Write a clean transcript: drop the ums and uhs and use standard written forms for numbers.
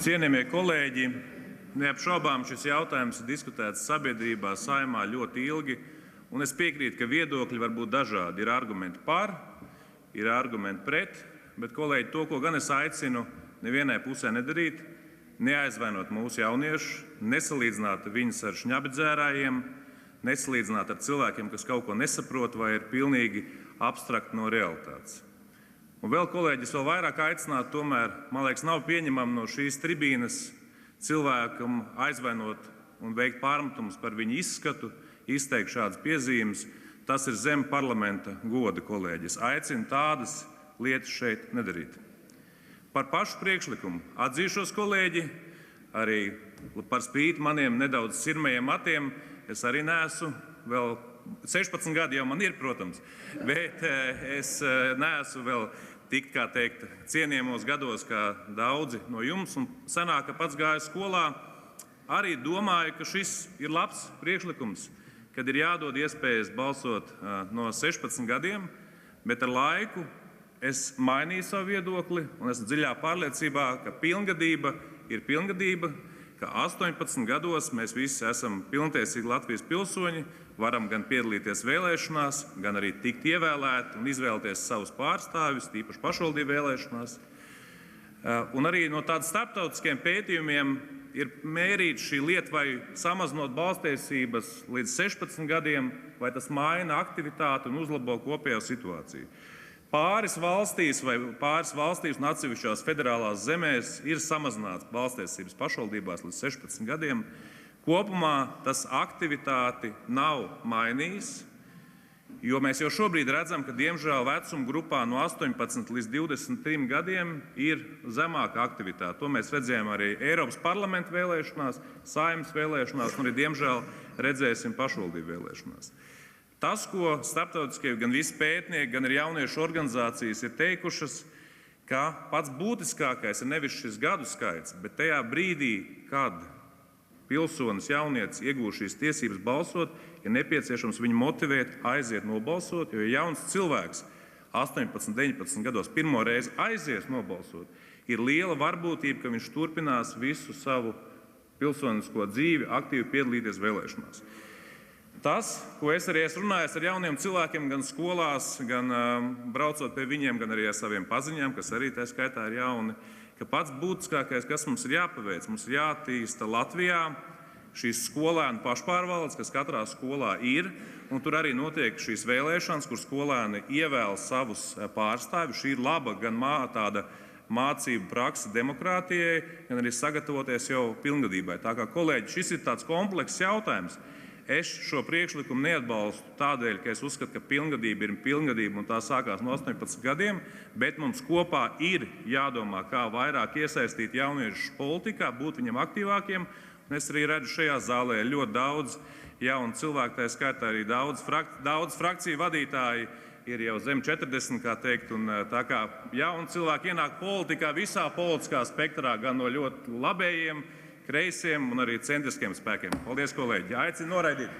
Cienījamie kolēģi, neapšaubām šis jautājums ir diskutēts sabiedrībā, Saeimā ļoti ilgi, un es piekrītu, ka viedokļi var būt dažādi. Ir argumenti par, ir argumenti pret, bet, kolēģi, to, ko gan es aicinu nevienai pusē nedarīt, neaizvainot mūsu jauniešus, nesalīdzināt viņus ar šņabedzērājiem, nesalīdzināt ar cilvēkiem, kas kaut ko nesaprot vai ir pilnīgi abstrakti no realitātes. Un vēl, kolēģi, es vēl vairāk aicinātu, tomēr, man liekas, nav pieņemami no šīs tribīnes cilvēkam aizvainot un veikt pārmetumus par viņu izskatu, izteikt šādas piezīmes. Tas ir zem parlamenta goda, kolēģi. Es aicinu tādas lietas šeit nedarīt. Par pašu priekšlikumu atzīšos, kolēģi, arī par spīti maniem nedaudz sirmajiem matiem, es arī neesmu vēl 16 gadi jau man ir, protams, bet es neesmu vēl tik, kā teikt, cienījamos gados kā daudzi no jums. Un senāk, ka pats gāju skolā, arī domāju, ka šis ir labs priekšlikums, kad ir jādod iespējas balsot no 16 gadiem, bet ar laiku es mainīju savu viedokli un esmu dziļā pārliecībā, ka pilngadība ir pilngadība, ka 18 gados mēs visi esam pilntiesīgi Latvijas pilsoņi, varam gan piedalīties vēlēšanās, gan arī tikt ievēlēti un izvēlēties savus pārstāvjus, tīpaši pašvaldību vēlēšanās. Un arī no tādiem starptautiskiem pētījumiem ir mērīta šī lieta, vai samazinot balsstiesības līdz 16 gadiem, vai tas maina aktivitāti un uzlabo kopējo situāciju. Pāris valstīs un atsevišķās federālās zemēs ir samazināts balsstiesības pašvaldībās līdz 16 gadiem. Kopumā tas aktivitāti nav mainījis, jo mēs jau šobrīd redzam, ka diemžēl vecuma grupā no 18 līdz 23 gadiem ir zemāka aktivitāte. To mēs redzējām arī Eiropas parlamenta vēlēšanās, Saeimas vēlēšanās un arī diemžēl redzēsim pašvaldību vēlēšanās. Tas, ko starptautiskie gan visi pētnieki, gan arī jauniešu organizācijas ir teikušas, ka pats būtiskākais ir nevis šis gadu skaits, bet tajā brīdī, kad pilsonis jaunietis iegūst šīs tiesības balsot, ir nepieciešams viņu motivēt, aiziet nobalsot, jo jauns cilvēks 18, 19 gados pirmo reizi aizies nobalsot, ir liela varbūtība, ka viņš turpinās visu savu pilsonisko dzīvi, aktīvi piedalīties vēlēšanās. Tas, ko es arī esmu runājis ar jauniem cilvēkiem, gan skolās, gan braucot pie viņiem, gan arī ar saviem paziņām, kas arī tā skaitā ir jauni, ka pats būtiskākais, kas mums ir jāpaveic, mums ir jātīsta Latvijā šīs skolēnu pašpārvaldes, kas katrā skolā ir, un tur arī notiek šīs vēlēšanas, kur skolēni ievēl savus pārstāvjus. Šī ir laba gan tāda mācību praksa demokrātijai, gan arī sagatavoties jau pilngadībai. Tā kā, kolēģi, šis ir tāds komplekss jautājums. Es šo priekšlikumu neatbalstu tādēļ, ka es uzskatu, ka pilngadība ir pilngadība un tā sākās no 18 gadiem, bet mums kopā ir jādomā, kā vairāk iesaistīt jauniešus politikā, būt viņam aktīvākiem. Un es arī redzu šajā zālē ļoti daudz jaunu cilvēku, tā skaitā arī daudz frakciju vadītāji ir jau zem 40, kā teikt, un tā kā jauni cilvēki ienāk politikā visā politiskā spektrā, gan no ļoti labējiem, kreisiem un arī centriskiem spēkiem. Paldies, kolēģi! Aicinu noraidīt!